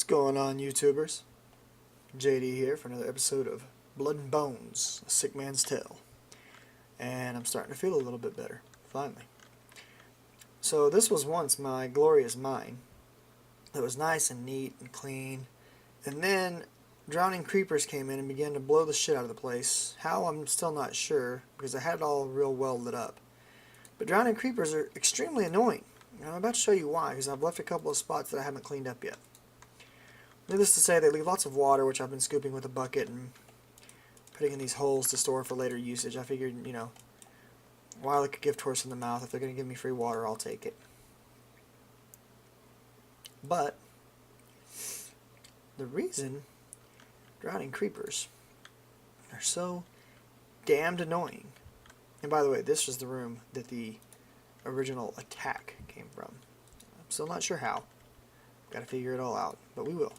What's going on, YouTubers? JD here for another episode of Blood and Bones, A Sick Man's Tale. And I'm starting to feel a little bit better, finally. So this was once my glorious mine. It was nice and neat and clean. And then drowning creepers came in and began to blow the shit out of the place. How, I'm still not sure, because I had it all real well lit up. But drowning creepers are extremely annoying. And I'm about to show you why, because I've left a couple of spots that I haven't cleaned up yet. Needless to say, they leave lots of water, which I've been scooping with a bucket and putting in these holes to store for later usage. I figured, you know, while it could give horse in the mouth, if they're going to give me free water, I'll take it. But the reason drowning creepers are so damned annoying, and by the way, this was the room that the original attack came from. I'm still not sure how. Got to figure it all out, but we will.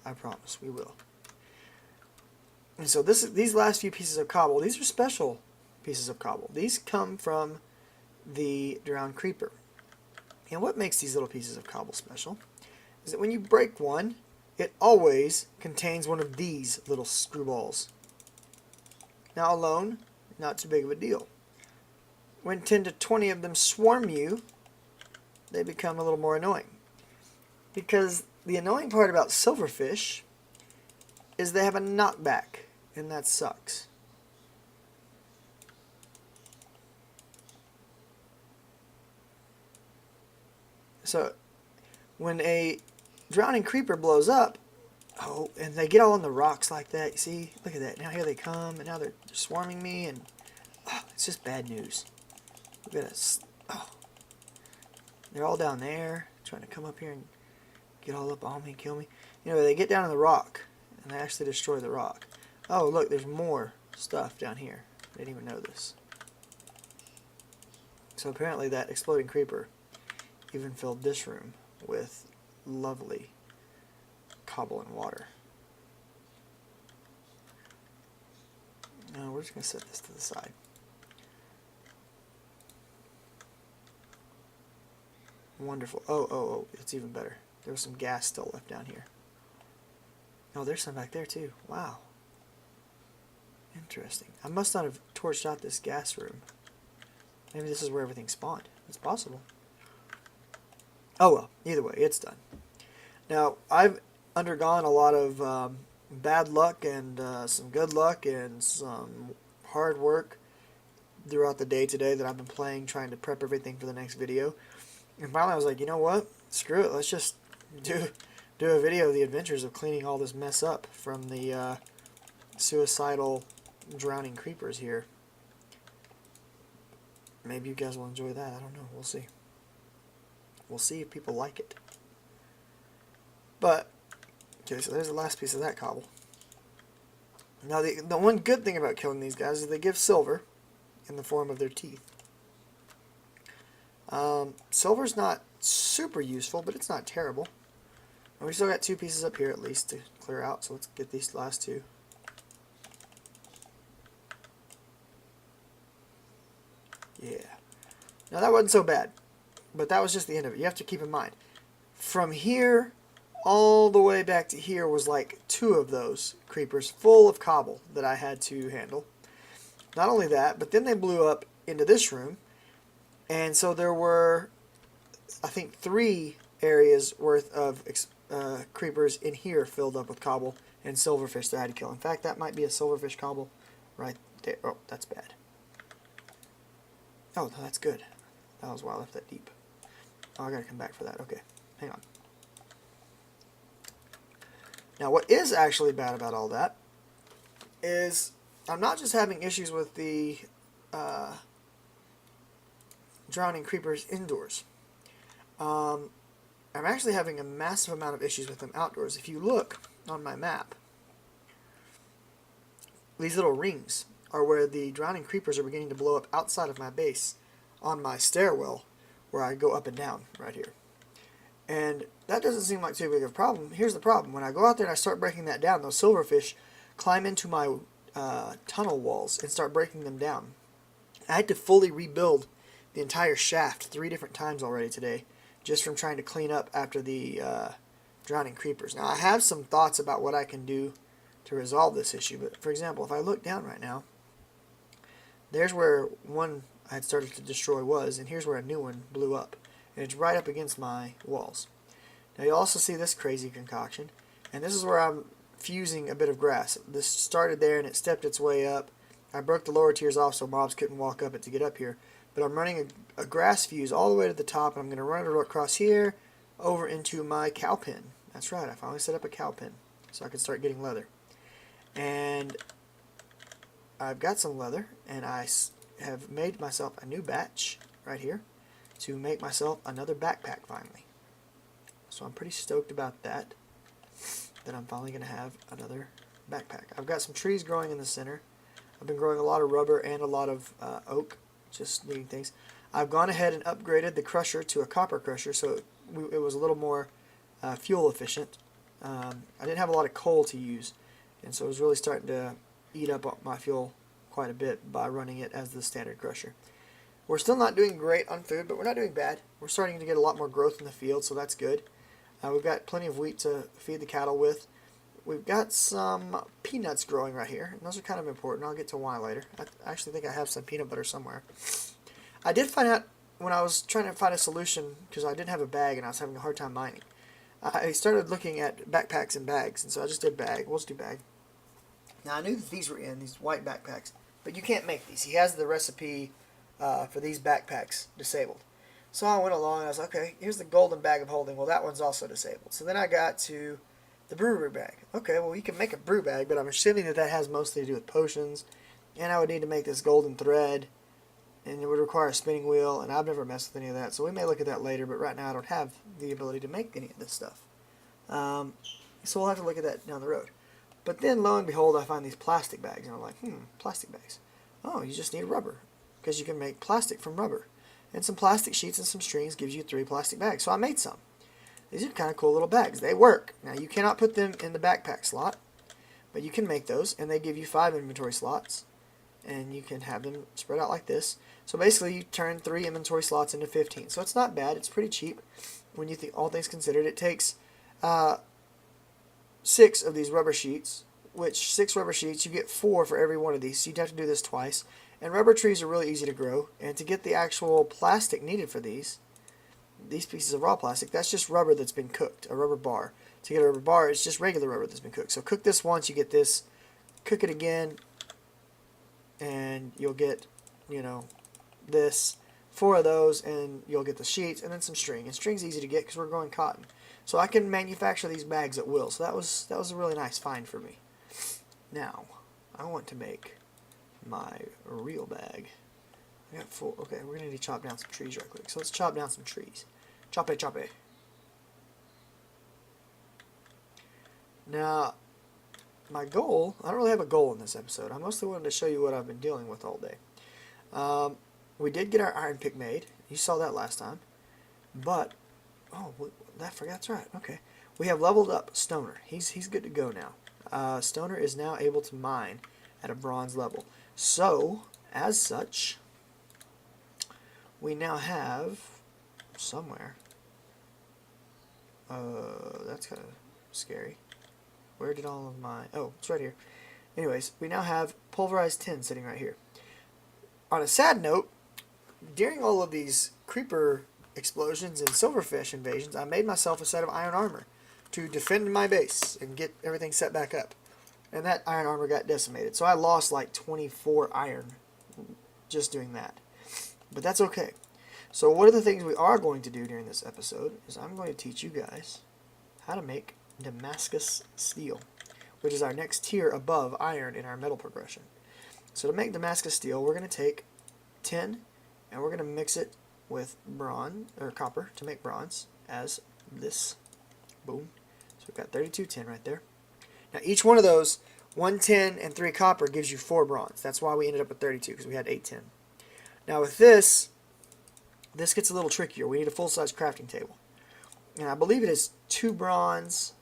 I promise, we will. And so these last few pieces of cobble, these are special pieces of cobble. These come from the drowned creeper. And what makes these little pieces of cobble special is that when you break one, it always contains one of these little screwballs. Now alone, not too big of a deal. When 10 to 20 of them swarm you, they become a little more annoying. Because the annoying part about silverfish is they have a knockback, and that sucks. So, when a drowning creeper blows up, oh, and they get all on the rocks like that, you see, look at that, now here they come, and now they're swarming me, and it's just bad news. Look at us, they're all down there, trying to come up here and get all up on me and kill me. You know, they get down on the rock, and they actually destroy the rock. Oh, look, there's more stuff down here. I didn't even know this. So apparently that exploding creeper even filled this room with lovely cobble and water. Now we're just going to set this to the side. Wonderful. Oh, it's even better. There was some gas still left down here. Oh, there's some back there too. Wow. Interesting. I must not have torched out this gas room. Maybe this is where everything spawned. It's possible. Oh well, either way, it's done. Now, I've undergone a lot of bad luck and some good luck and some hard work throughout the day today that I've been playing, trying to prep everything for the next video. And finally I was like, you know what? Screw it. Let's just do a video of the adventures of cleaning all this mess up from the suicidal drowning creepers here. Maybe you guys will enjoy that. I don't know. We'll see. We'll see if people like it. But, okay, so there's the last piece of that cobble. Now, the one good thing about killing these guys is they give silver in the form of their teeth. Silver's not super useful, but it's not terrible. And we still got two pieces up here at least to clear out, so let's get these last two. Yeah. Now that wasn't so bad, but that was just the end of it. You have to keep in mind, from here all the way back to here was like two of those creepers full of cobble that I had to handle. Not only that, but then they blew up into this room, and so there were, I think, 3 areas worth of creepers in here filled up with cobble and silverfish that I had to kill. In fact, that might be a silverfish cobble right there. Oh, that's bad. Oh, no, that's good. That was why I left that deep. Oh, I gotta come back for that. Okay, hang on. Now, what is actually bad about all that is I'm not just having issues with the drowning creepers indoors. I'm actually having a massive amount of issues with them outdoors. If you look on my map, these little rings are where the drowning creepers are beginning to blow up outside of my base on my stairwell where I go up and down right here. And that doesn't seem like too big of a problem. Here's the problem. When I go out there and I start breaking that down, those silverfish climb into my tunnel walls and start breaking them down. I had to fully rebuild the entire shaft 3 different times already today, just from trying to clean up after the drowning creepers. Now I have some thoughts about what I can do to resolve this issue, but for example, if I look down right now, there's where one I had started to destroy was, and here's where a new one blew up, and it's right up against my walls. Now you also see this crazy concoction, and this is where I'm fusing a bit of grass. This started there and it stepped its way up. I broke the lower tiers off so mobs couldn't walk up it to get up here, but I'm running a grass fuse all the way to the top, and I'm going to run it across here over into my cow pen. That's right, I finally set up a cow pen so I can start getting leather. And I've got some leather, and I have made myself a new batch right here to make myself another backpack finally. So I'm pretty stoked about that I'm finally going to have another backpack. I've got some trees growing in the center. I've been growing a lot of rubber and a lot of oak, just needing things. I've gone ahead and upgraded the crusher to a copper crusher, so it was a little more fuel efficient. I didn't have a lot of coal to use, and so it was really starting to eat up my fuel quite a bit by running it as the standard crusher. We're still not doing great on food, but we're not doing bad. We're starting to get a lot more growth in the field, so that's good. We've got plenty of wheat to feed the cattle with. We've got some peanuts growing right here, and those are kind of important. I'll get to why later. I actually think I have some peanut butter somewhere. I did find out when I was trying to find a solution, because I didn't have a bag and I was having a hard time mining. I started looking at backpacks and bags, and so I just did bag. We'll just do bag. Now I knew that these were in, these white backpacks, but you can't make these. He has the recipe for these backpacks disabled. So I went along and I was like, okay, here's the golden bag of holding. Well, that one's also disabled. So then I got to the brewery bag. Okay, well, you can make a brew bag, but I'm assuming that has mostly to do with potions. And I would need to make this golden thread, and it would require a spinning wheel, and I've never messed with any of that. So we may look at that later, but right now I don't have the ability to make any of this stuff. So we'll have to look at that down the road. But then, lo and behold, I find these plastic bags, and I'm like, plastic bags. Oh, you just need rubber, because you can make plastic from rubber. And some plastic sheets and some strings gives you 3 plastic bags. So I made some. These are kind of cool little bags. They work. Now you cannot put them in the backpack slot, but you can make those, and they give you 5 inventory slots, and you can have them spread out like this. So basically you turn 3 inventory slots into 15. So it's not bad. It's pretty cheap when you think all things considered. It takes 6 of these rubber sheets, which 6 rubber sheets, you get 4 for every one of these. So you'd have to do this twice. And rubber trees are really easy to grow, and to get the actual plastic needed for these pieces of raw plastic, that's just rubber that's been cooked, a rubber bar. To get a rubber bar, it's just regular rubber that's been cooked. So cook this once, you get this, cook it again, and you'll get, this, 4 of those, and you'll get the sheets, and then some string. And string's easy to get because we're growing cotton. So I can manufacture these bags at will. So that was a really nice find for me. Now, I want to make my real bag. I got 4. Okay, we're gonna need to chop down some trees right quick. So let's chop down some trees. Chop it, chop it. Now, my goal, I don't really have a goal in this episode. I mostly wanted to show you what I've been dealing with all day. We did get our iron pick made. You saw that last time. But, that's right. Okay. We have leveled up Stoner. He's good to go now. Stoner is now able to mine at a bronze level. So, as such, we now have somewhere. That's kind of scary. Where did all of my... Oh, it's right here. Anyways, we now have pulverized tin sitting right here. On a sad note, during all of these creeper explosions and silverfish invasions, I made myself a set of iron armor to defend my base and get everything set back up. And that iron armor got decimated. So I lost like 24 iron just doing that. But that's okay. So one of the things we are going to do during this episode is I'm going to teach you guys how to make Damascus Steel, which is our next tier above iron in our metal progression. So to make Damascus Steel, we're going to take tin and we're going to mix it with bronze or copper to make bronze as this. Boom. So we've got 32 tin right there. Now each one of those, 1 tin and 3 copper, gives you 4 bronze. That's why we ended up with 32, because we had 8 tin. Now with this gets a little trickier. We need a full-size crafting table. And I believe it is 2 bronze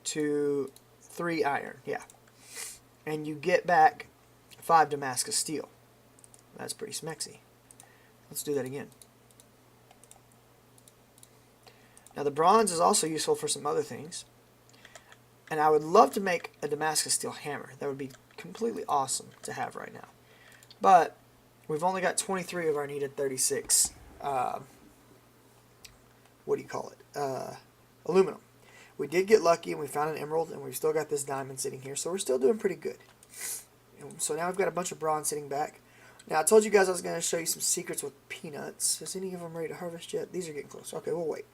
to 3 iron. Yeah. And you get back 5 Damascus steel. That's pretty smexy. Let's do that again. Now the bronze is also useful for some other things. And I would love to make a Damascus Steel hammer. That would be completely awesome to have right now. But we've only got 23 of our needed 36, what do you call it, aluminum. We did get lucky and we found an emerald, and we've still got this diamond sitting here, so we're still doing pretty good. And so now we've got a bunch of bronze sitting back. Now I told you guys I was going to show you some secrets with peanuts. Is any of them ready to harvest yet? These are getting close. Okay, we'll wait.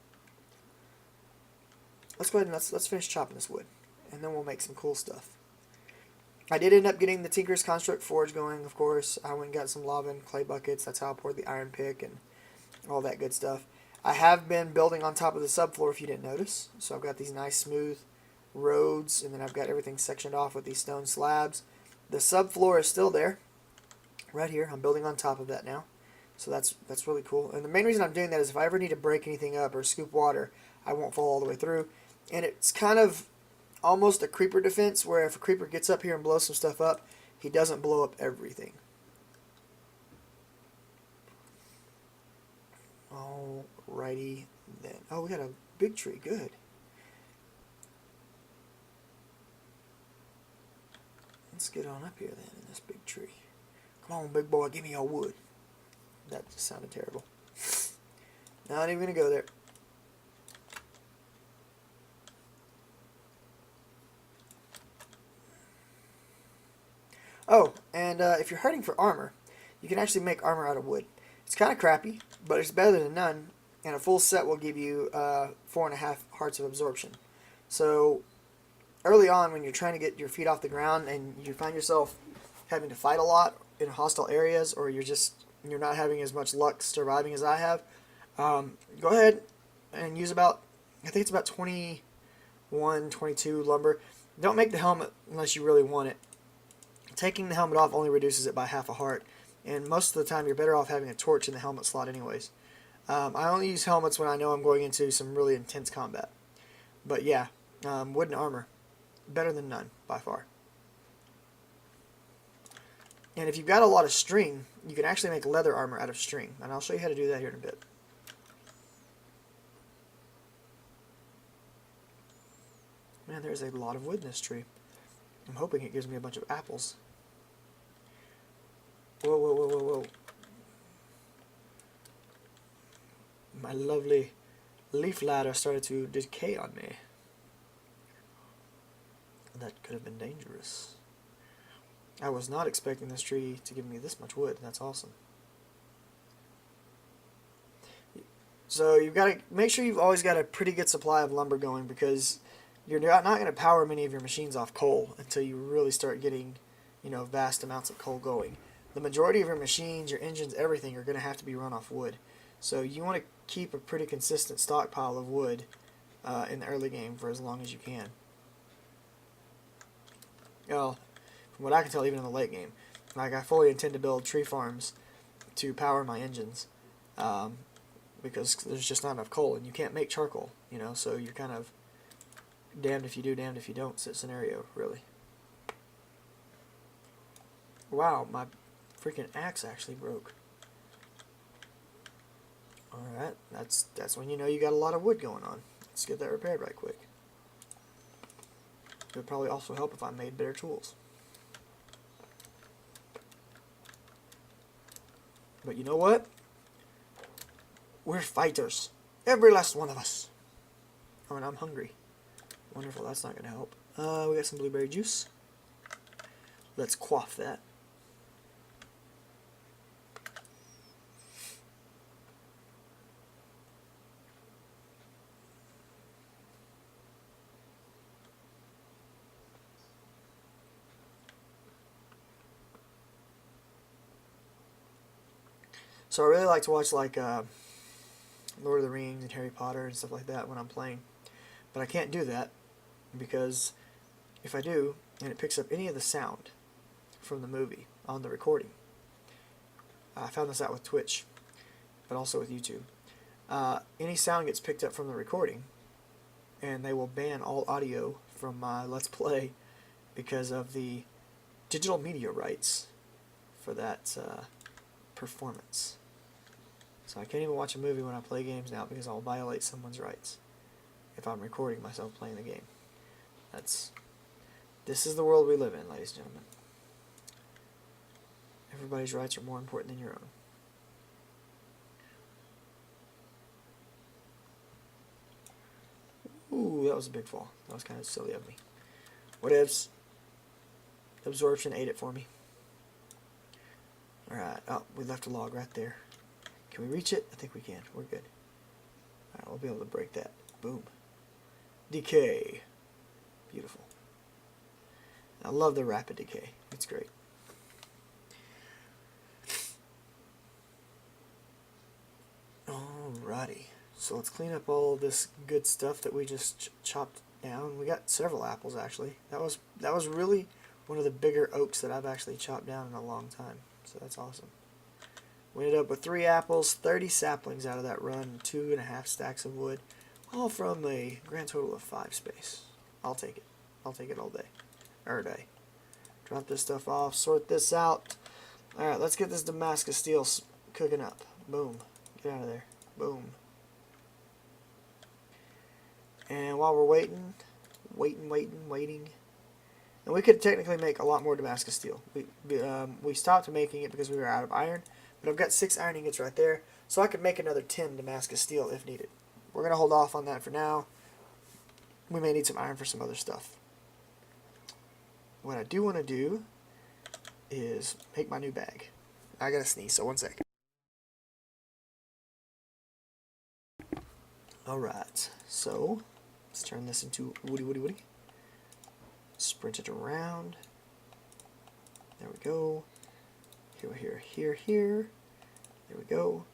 Let's go ahead and let's finish chopping this wood, and then we'll make some cool stuff. I did end up getting the Tinker's Construct Forge going, of course. I went and got some lava and clay buckets. That's how I poured the iron pick and all that good stuff. I have been building on top of the subfloor, if you didn't notice. So I've got these nice smooth roads, and then I've got everything sectioned off with these stone slabs. The subfloor is still there, right here. I'm building on top of that now. So that's really cool. And the main reason I'm doing that is if I ever need to break anything up or scoop water, I won't fall all the way through. And it's kind of almost a creeper defense, where if a creeper gets up here and blows some stuff up, he doesn't blow up everything. Alrighty then. Oh, we got a big tree. Good. Let's get on up here then in this big tree. Come on, big boy, give me your wood. That just sounded terrible. Not even going to go there. Oh, and if you're hunting for armor, you can actually make armor out of wood. It's kind of crappy, but it's better than none, and a full set will give you 4.5 hearts of absorption. So early on, when you're trying to get your feet off the ground and you find yourself having to fight a lot in hostile areas, or you're not having as much luck surviving as I have, go ahead and use about, I think it's about 21, 22 lumber. Don't make the helmet unless you really want it. Taking the helmet off only reduces it by half a heart, and most of the time you're better off having a torch in the helmet slot anyways. I only use helmets when I know I'm going into some really intense combat. But yeah, wooden armor, better than none by far. And if you've got a lot of string, you can actually make leather armor out of string, and I'll show you how to do that here in a bit. Man, there's a lot of wood in this tree. I'm hoping it gives me a bunch of apples. Whoa, whoa, whoa, whoa, whoa. My lovely leaf ladder started to decay on me. That could have been dangerous. I was not expecting this tree to give me this much wood. That's awesome. So you've got to make sure you've always got a pretty good supply of lumber going, because you're not going to power many of your machines off coal until you really start getting, vast amounts of coal going. The majority of your machines, your engines, everything are going to have to be run off wood. So you want to keep a pretty consistent stockpile of wood in the early game for as long as you can. Well, from what I can tell, even in the late game, like, I fully intend to build tree farms to power my engines, because there's just not enough coal, and you can't make charcoal, so you're kind of damned if you do, damned if you don't scenario, really. Wow, my freaking axe actually broke. Alright, that's when you know you got a lot of wood going on. Let's get that repaired right quick. It would probably also help if I made better tools. But you know what? We're fighters. Every last one of us. Oh, and I'm hungry. Wonderful, that's not going to help. We got some blueberry juice. Let's quaff that. So I really like to watch, like, Lord of the Rings and Harry Potter and stuff like that when I'm playing. But I can't do that, because if I do, and it picks up any of the sound from the movie on the recording, I found this out with Twitch, but also with YouTube. Any sound gets picked up from the recording, and they will ban all audio from my Let's Play because of the digital media rights for that performance. So I can't even watch a movie when I play games now because I'll violate someone's rights. if I'm recording myself playing the game. This is the world we live in, ladies and gentlemen. Everybody's rights are more important than your own. Ooh, that was a big fall. That was kind of silly of me. Whatevs. Absorption ate it for me. Alright, oh, we left a log right there. Can we reach it? I think we can. We're good. Alright, we'll be able to break that. Boom. Decay. Beautiful. I love the rapid decay. It's great. Alrighty. So let's clean up all this good stuff that we just chopped down. We got several apples actually. That was really one of the bigger oaks that I've actually chopped down in a long time. So that's awesome. We ended up with 3 apples, 30 saplings out of that run, and 2.5 stacks of wood, all from a grand total of 5 space. I'll take it. I'll take it all day. Every day. Drop this stuff off, sort this out. Alright, let's get this Damascus Steel cooking up. Boom. Get out of there. Boom. And while we're waiting, and we could technically make a lot more Damascus Steel. We stopped making it because we were out of iron, but I've got 6 iron ingots right there, so I could make another 10 Damascus Steel if needed. We're going to hold off on that for now. We may need some iron for some other stuff. What I do want to do is make my new bag. I gotta sneeze, so one sec. Alright, so let's turn this into woody. Sprint it around. There we go. Here. There we go.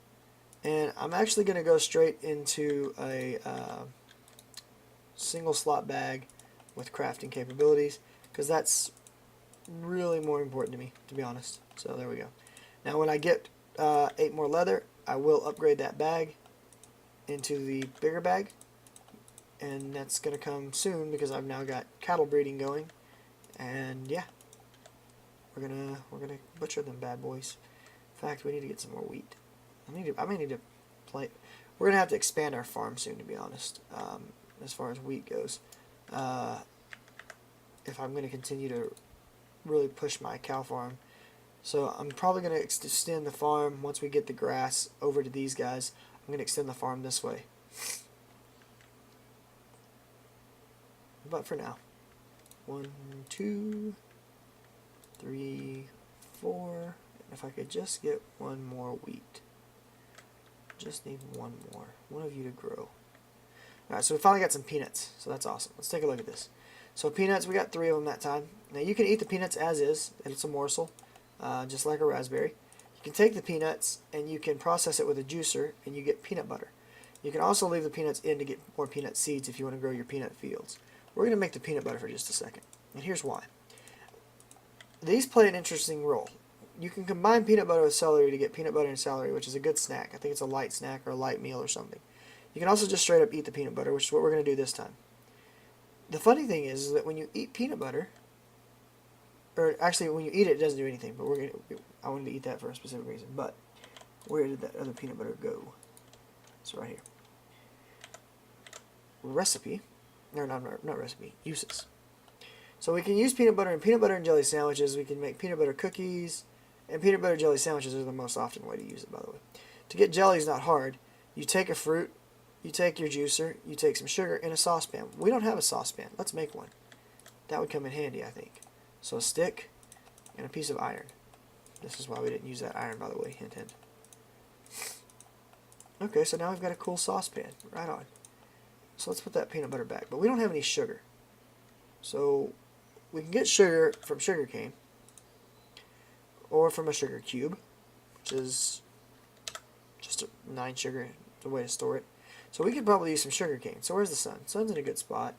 And I'm actually going to go straight into a single slot bag with crafting capabilities, because that's really more important to me, to be honest. So there we go. Now when I get 8 more leather, I will upgrade that bag into the bigger bag, and that's going to come soon because I've now got cattle breeding going, and yeah, we're gonna butcher them bad boys. In fact, we need to get some more wheat. I may need to play. We're gonna have to expand our farm soon, to be honest. As far as wheat goes, if I'm gonna continue to really push my cow farm, so I'm probably gonna extend the farm once we get the grass over to these guys. I'm gonna extend the farm this way. But for now, 1, 2, 3, 4. And if I could just get 1 more wheat. Just need 1 more. One of you to grow. Alright, so we finally got some peanuts. So that's awesome. Let's take a look at this. So peanuts, we got 3 of them that time. Now you can eat the peanuts as is. It's a morsel, just like a raspberry. You can take the peanuts and you can process it with a juicer and you get peanut butter. You can also leave the peanuts in to get more peanut seeds if you want to grow your peanut fields. We're going to make the peanut butter for just a second. And here's why. These play an interesting role. You can combine peanut butter with celery to get peanut butter and celery, which is a good snack. I think it's a light snack or a light meal or something. You can also just straight up eat the peanut butter, which is what we're going to do this time. The funny thing is that when you eat peanut butter, or actually when you eat it, it doesn't do anything, but I wanted to eat that for a specific reason. But where did that other peanut butter go? It's right here. Recipe. No, not recipe. Uses. So we can use peanut butter and jelly sandwiches. We can make peanut butter cookies, and peanut butter jelly sandwiches are the most often way to use it, by the way. To get jelly is not hard. You take a fruit, you take your juicer, you take some sugar in a saucepan. We don't have a saucepan. Let's make one. That would come in handy, I think. So a stick and a piece of iron. This is why we didn't use that iron, by the way. Hint, hint. Okay, so now we've got a cool saucepan. Right on. So let's put that peanut butter back. But we don't have any sugar. So we can get sugar from sugar cane, or from a sugar cube, which is just a 9 sugar, the way to store it. So we could probably use some sugar cane. So where's the sun? Sun's in a good spot.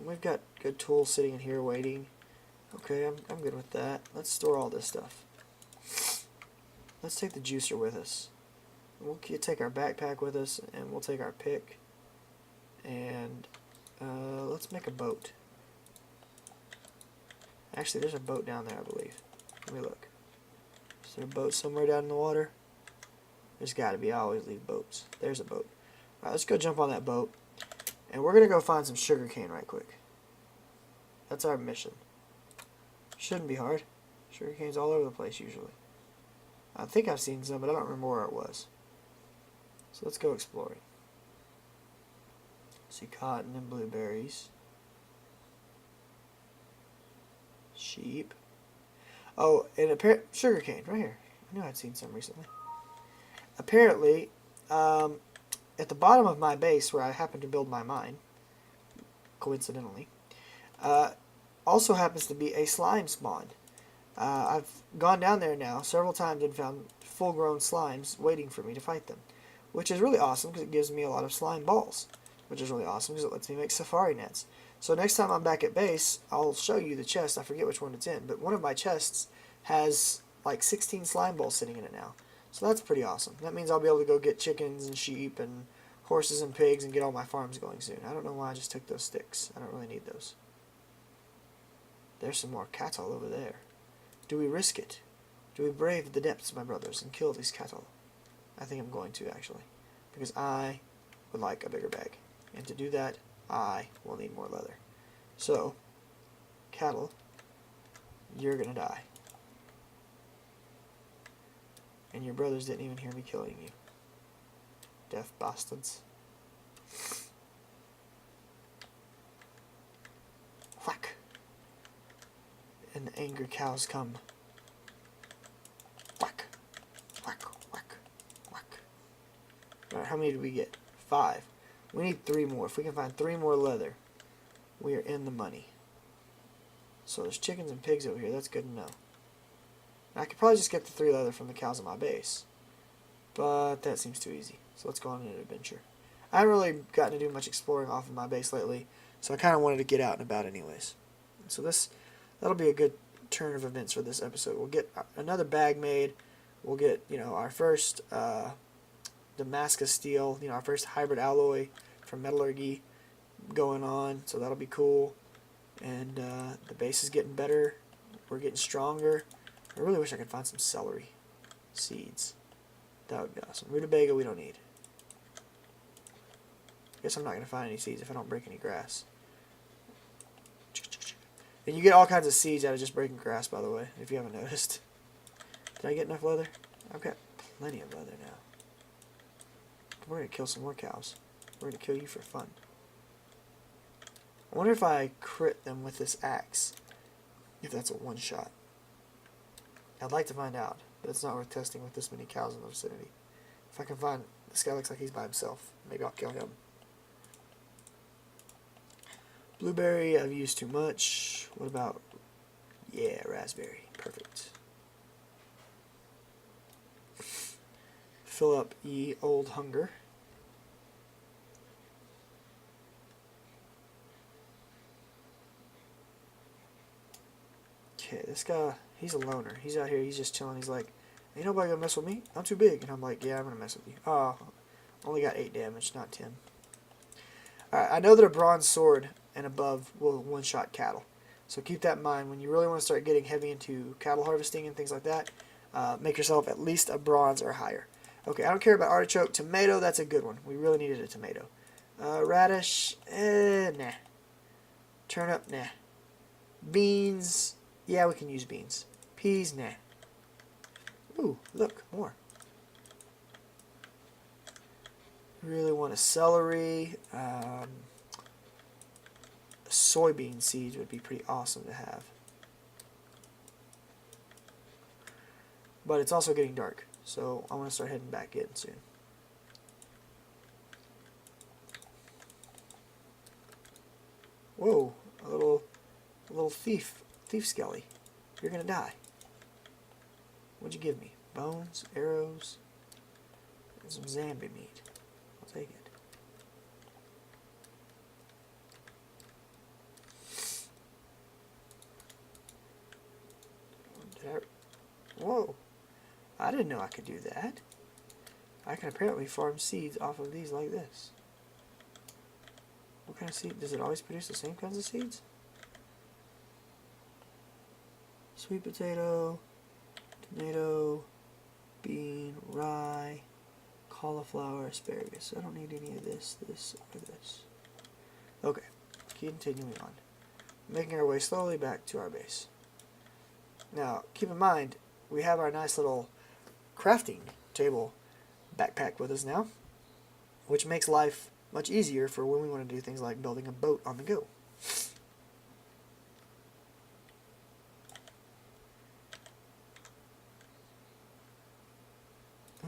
We've got good tools sitting in here waiting. Okay, I'm good with that. Let's store all this stuff. Let's take the juicer with us. We'll take our backpack with us, and we'll take our pick, and let's make a boat. Actually, there's a boat down there, I believe. Let me look. Is there a boat somewhere down in the water? There's got to be. I always leave boats. There's a boat. Alright, let's go jump on that boat. And we're going to go find some sugarcane right quick. That's our mission. Shouldn't be hard. Sugarcane's all over the place usually. I think I've seen some, but I don't remember where it was. So let's go exploring. See cotton and blueberries. Sheep. Oh, and sugarcane right here. I knew I'd seen some recently. Apparently, at the bottom of my base where I happen to build my mine, coincidentally, also happens to be a slime spawn. I've gone down there now several times and found full-grown slimes waiting for me to fight them, which is really awesome because it gives me a lot of slime balls, which is really awesome because it lets me make safari nets. So next time I'm back at base, I'll show you the chest. I forget which one it's in, but one of my chests has like 16 slime balls sitting in it now. So that's pretty awesome. That means I'll be able to go get chickens and sheep and horses and pigs and get all my farms going soon. I don't know why I just took those sticks. I don't really need those. There's some more cattle over there. Do we risk it? Do we brave the depths, my brothers, and kill these cattle? I think I'm going to, actually. Because I would like a bigger bag. And to do that, I will need more leather. So, cattle, you're going to die. And your brothers didn't even hear me killing you. Deaf bastards. Whack. And the angry cows come. Whack, whack, whack, whack. Alright, how many did we get? 5. We need 3 more. If we can find 3 more leather, we are in the money. So there's chickens and pigs over here. That's good to know. I could probably just get the 3 leather from the cows on my base, but that seems too easy. So let's go on an adventure. I haven't really gotten to do much exploring off of my base lately, so I kind of wanted to get out and about anyways. So that'll be a good turn of events for this episode. We'll get another bag made. We'll get, our first Damascus Steel, our first hybrid alloy from metallurgy going on. So that'll be cool. And the base is getting better. We're getting stronger. I really wish I could find some celery seeds. That would be awesome. Rutabaga we don't need. I guess I'm not going to find any seeds if I don't break any grass. And you get all kinds of seeds out of just breaking grass, by the way, if you haven't noticed. Did I get enough leather? I've got plenty of leather now. We're going to kill some more cows. We're going to kill you for fun. I wonder if I crit them with this axe, if that's a one-shot. I'd like to find out, but it's not worth testing with this many cows in the vicinity. If I can find... This guy looks like he's by himself. Maybe I'll kill him. Blueberry, I've used too much. What about... Yeah, raspberry. Perfect. Fill up ye old hunger. Okay, this guy, he's a loner. He's out here, he's just chilling. He's like, ain't nobody gonna mess with me. I'm too big. And I'm like, yeah, I'm gonna mess with you. Oh, only got 8 damage, not 10. Alright, I know that a bronze sword and above will one-shot cattle. So keep that in mind. When you really want to start getting heavy into cattle harvesting and things like that, make yourself at least a bronze or higher. Okay, I don't care about artichoke. Tomato, that's a good one. We really needed a tomato. Radish, nah. Turnip, nah. Beans, yeah, we can use beans. Peas, nah. Ooh, look, more. Really want a celery. Soybean seeds would be pretty awesome to have. But it's also getting dark, so I want to start heading back in soon. Whoa, a little thief skelly. You're gonna die. What'd you give me? Bones, arrows, and some zombie meat. I'll take it. Whoa. I didn't know I could do that. I can apparently farm seeds off of these like this. What kind of seed? Does it always produce the same kinds of seeds? Sweet potato, tomato, bean, rye, cauliflower, asparagus. I don't need any of this, this, or this. Okay, continuing on. Making our way slowly back to our base. Now, keep in mind, we have our nice little crafting table backpack with us now, which makes life much easier for when we want to do things like building a boat on the go.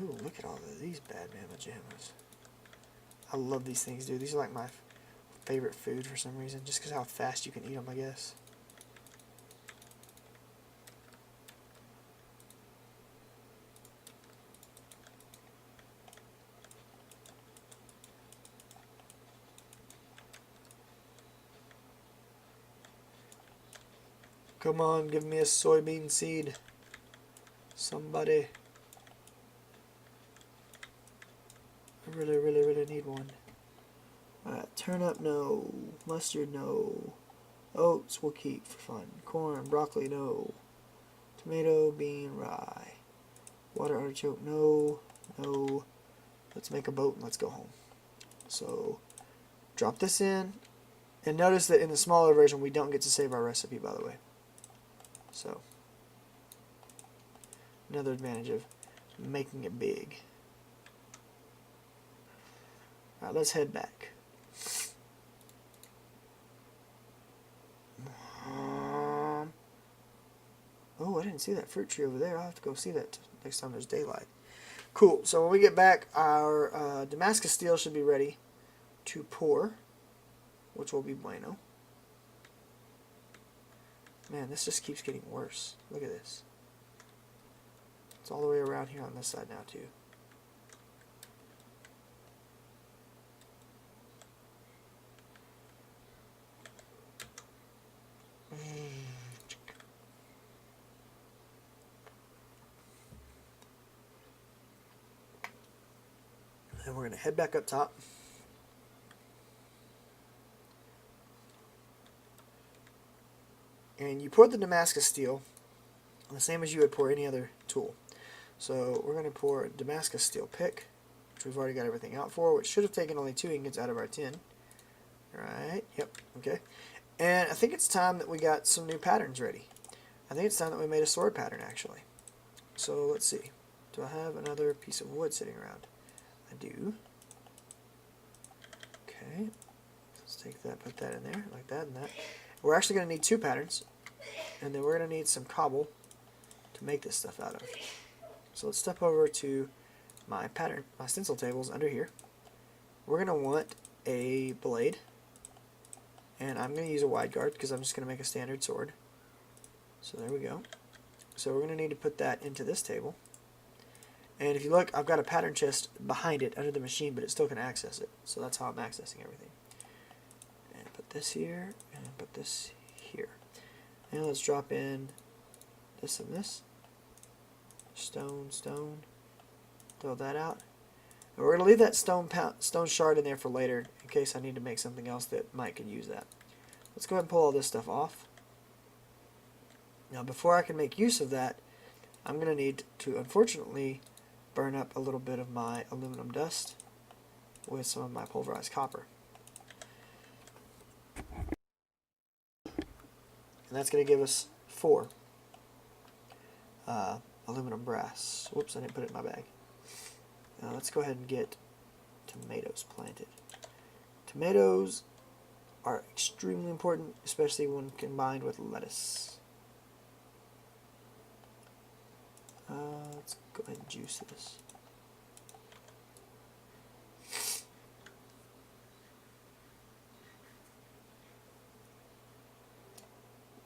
Ooh, look at all of these bad mama jammas. I love these things, dude. These are like my favorite food for some reason, just because how fast you can eat them, I guess. Come on, give me a soybean seed. Somebody. I really, really, really need one. Alright, turnip, no. Mustard, no. Oats we'll keep for fun. Corn, broccoli, no. Tomato, bean, rye. Water artichoke, no. No. Let's make a boat and let's go home. So, drop this in. And notice that in the smaller version, we don't get to save our recipe, by the way. So, another advantage of making it big. Alright, let's head back. Oh, I didn't see that fruit tree over there. I'll have to go see that next time there's daylight. Cool. So when we get back, our Damascus Steel should be ready to pour, which will be bueno. Man, this just keeps getting worse. Look at this. It's all the way around here on this side now, too. And we're going to head back up top. And you pour the Damascus Steel the same as you would pour any other tool. So we're going to pour a Damascus Steel pick, which we've already got everything out for, which should have taken only 2 ingots out of our tin. Right, yep, okay. And I think it's time that we got some new patterns ready. I think it's time that we made a sword pattern, actually. So let's see. Do I have another piece of wood sitting around? I do. Okay. Let's take that, put that in there, like that and that. We're actually going to need 2 patterns. And then we're going to need some cobble to make this stuff out of. So let's step over to my pattern, my stencil tables under here. We're going to want a blade. And I'm going to use a wide guard because I'm just going to make a standard sword. So there we go. So we're going to need to put that into this table. And if you look, I've got a pattern chest behind it under the machine, but it still can access it. So that's how I'm accessing everything. And put this here, and put this here. And let's drop in this and this. Stone, stone. Throw that out. And we're going to leave that stone shard in there for later in case I need to make something else that Mike can use that. Let's go ahead and pull all this stuff off. Now before I can make use of that, I'm going to need to, unfortunately, burn up a little bit of my aluminum dust with some of my pulverized copper. And that's going to give us 4 aluminum brass. Whoops, I didn't put it in my bag. Now let's go ahead and get tomatoes planted. Tomatoes are extremely important, especially when combined with lettuce. Let's go ahead and juice this.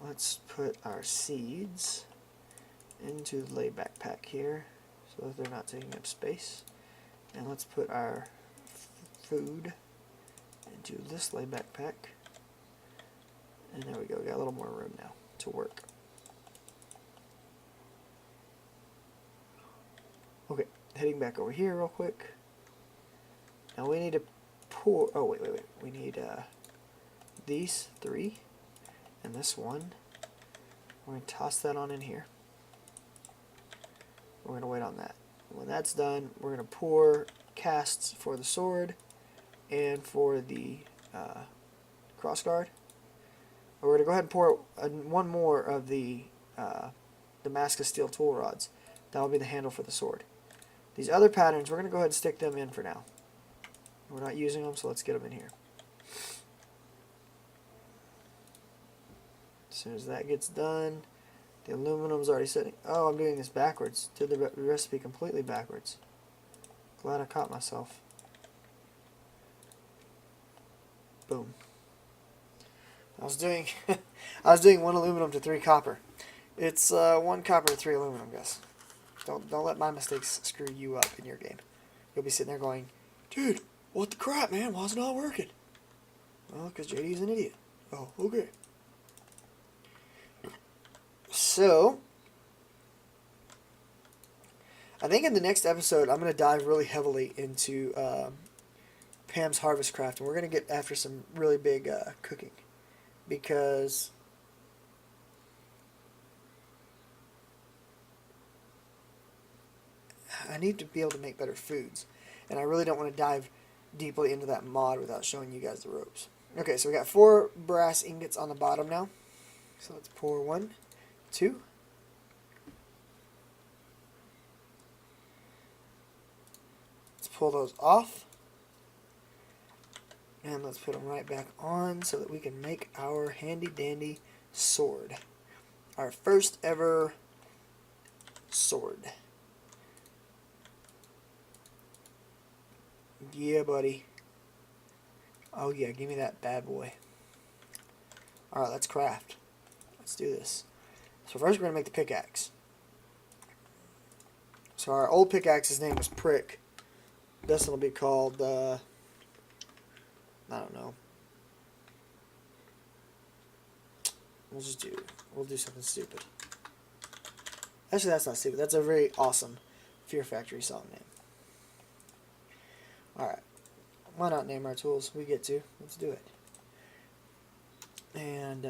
Let's put our seeds into the lay backpack here so that they're not taking up space. And let's put our food into this lay backpack. And there we go, we got a little more room now to work. Okay, heading back over here real quick. Now we need to pour, oh wait, we need these 3 and this 1. We're going to toss that on in here. We're going to wait on that. When that's done, we're going to pour casts for the sword and for the crossguard. We're going to go ahead and pour one more of the Damascus Steel tool rods. That will be the handle for the sword. These other patterns, we're going to go ahead and stick them in for now. We're not using them, so let's get them in here. As soon as that gets done, the aluminum's already sitting. Oh, I'm doing this backwards. Did the recipe completely backwards. Glad I caught myself. Boom. I was doing I was doing 1 aluminum to 3 copper. It's 1 copper to 3 aluminum, guys. Don't let my mistakes screw you up in your game. You'll be sitting there going, dude, what the crap, man? Why's it not working? Well, because JD's an idiot. Oh, okay. So, I think in the next episode, I'm going to dive really heavily into Pam's Harvest Craft, and we're going to get after some really big cooking, because I need to be able to make better foods, and I really don't want to dive deeply into that mod without showing you guys the ropes. Okay, so we got 4 brass ingots on the bottom now, so let's pour 1, 2. Let's pull those off. And let's put them right back on so that we can make our handy dandy sword. Our first ever sword. Yeah, buddy. Oh yeah, give me that bad boy. Alright, let's craft. Let's do this. So first we're going to make the pickaxe. So our old pickaxe's name was Prick. This one will be called, I don't know. We'll do something stupid. Actually, that's not stupid. That's a very awesome Fear Factory song name. Alright. Why not name our tools? We get to. Let's do it. And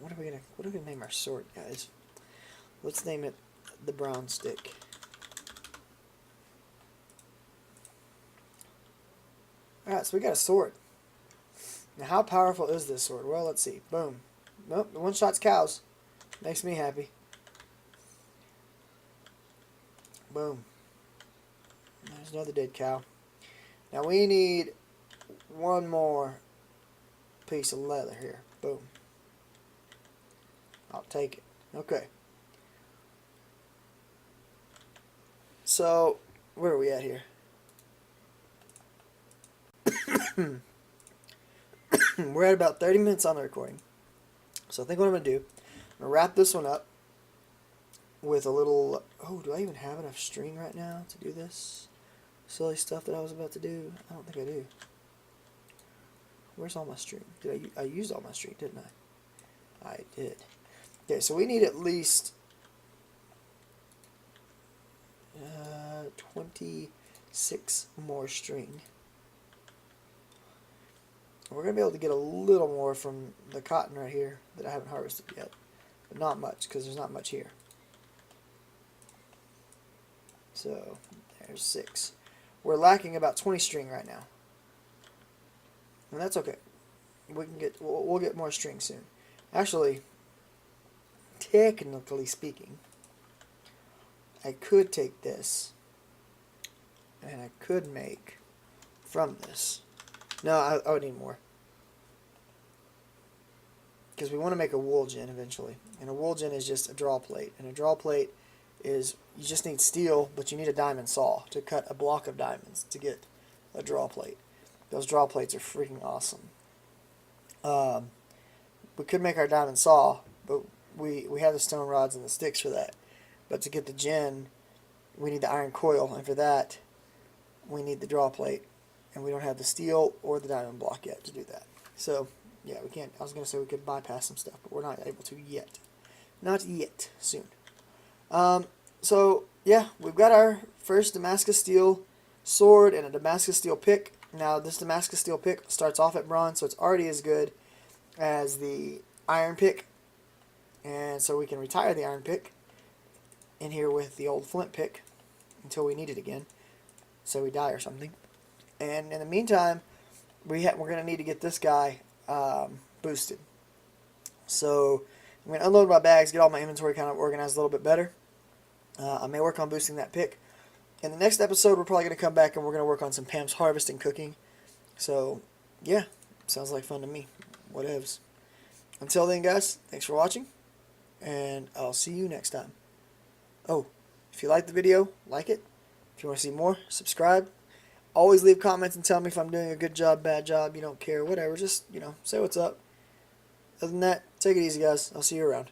what are we gonna name our sword, guys? Let's name it the Brown Stick. Alright, so we got a sword. Now how powerful is this sword? Well, let's see. Boom. Nope, the one shot's cows. Makes me happy. Boom. There's another dead cow. Now we need one more piece of leather here. Boom. I'll take it. Okay. So, where are we at here? We're at about 30 minutes on the recording. So I think what I'm going to do, I'm going to wrap this one up with a little... Oh, do I even have enough string right now to do this silly stuff that I was about to do? I don't think I do. Where's all my string? I used all my string, didn't I? I did. Okay, so we need at least 26 more string. We're going to be able to get a little more from the cotton right here that I haven't harvested yet. But not much, because there's not much here. So, there's 6. We're lacking about 20 string right now. And that's okay. We'll get more string soon. Actually, technically speaking, I could take this and I could make from this. No, I would need more. Because we want to make a wool gin eventually. And a wool gin is just a draw plate. And a draw plate is, you just need steel, but you need a diamond saw to cut a block of diamonds to get a draw plate. Those draw plates are freaking awesome. We could make our diamond saw, but we have the stone rods and the sticks for that. But to get the gin, we need the iron coil, and for that, we need the draw plate. And we don't have the steel or the diamond block yet to do that. So, yeah, we can't. I was going to say we could bypass some stuff, but we're not able to yet. Not yet. Soon. So, yeah, we've got our first Damascus Steel sword and a Damascus Steel pick. Now, this Damascus Steel pick starts off at bronze, so it's already as good as the iron pick. And so we can retire the iron pick in here with the old flint pick until we need it again. so we die or something. And in the meantime, we're going to need to get this guy boosted. So I'm going to unload my bags, get all my inventory kind of organized a little bit better. I may work on boosting that pick. In the next episode, we're probably going to come back and we're going to work on some Pam's Harvest and cooking. So, yeah, sounds like fun to me. Whatevs. Until then, guys, thanks for watching, and I'll see you next time. Oh, if you liked the video, like it. If you want to see more, subscribe. Always leave comments and tell me if I'm doing a good job, bad job, you don't care, whatever. Just, say what's up. Other than that, take it easy, guys. I'll see you around.